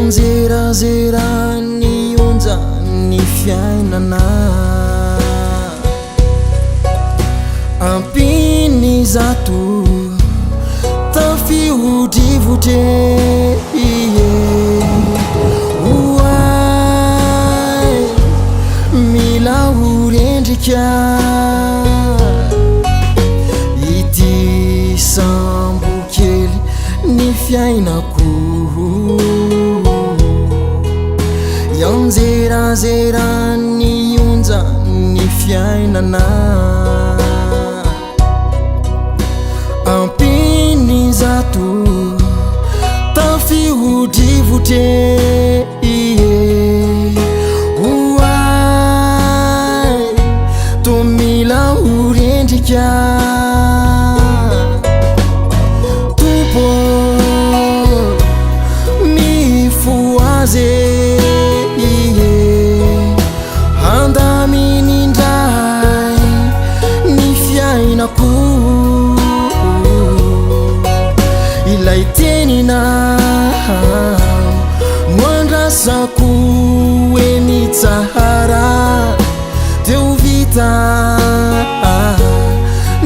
Yanzerazera ny onja ny fiainana ampiny zato tafihodivotre oay mila horendrika ity sambo kely ny fiainako yanzerazera ny onja ny fiainana ampiny zato tafihodivotre oay tomila horendrika tompo mifoaze andaminindray ny fiainako ilay tenina moandrasako hoe mitsahara teo vita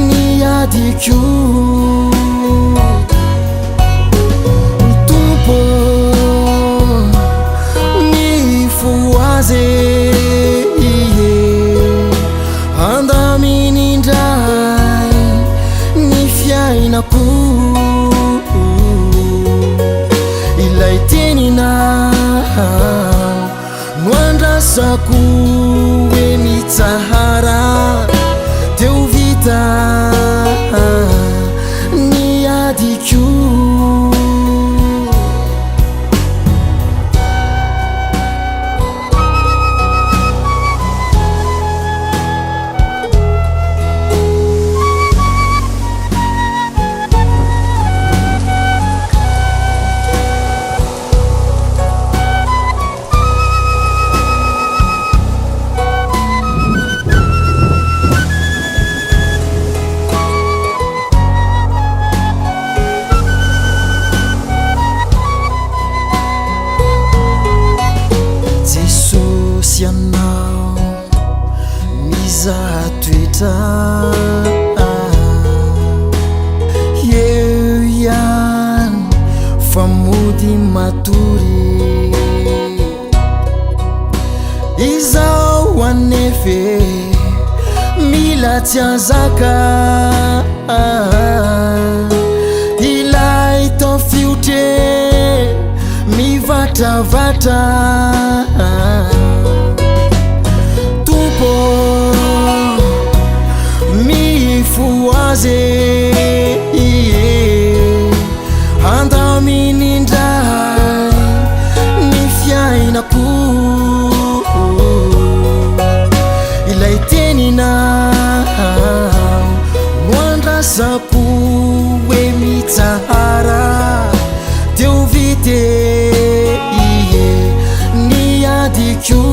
ny adiko tompo mifoaze andaminindray ny fiainako ilay tenina moandrasako hoe mitsahara teo vita ny adiko Yanao mizaha toetra eo ihany famody matory izao anefe mila tsy azaka ilay tafiotre mivatravatra mifoaze andaminindray ny fiainako ilay tenina moandrasako hoe mitsahara teo vite ny adiko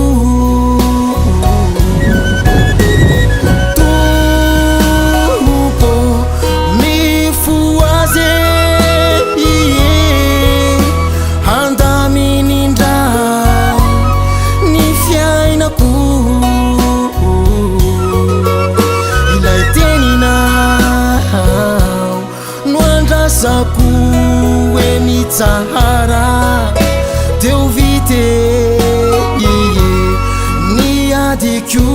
saku we mitsahara teo vite ni adikyu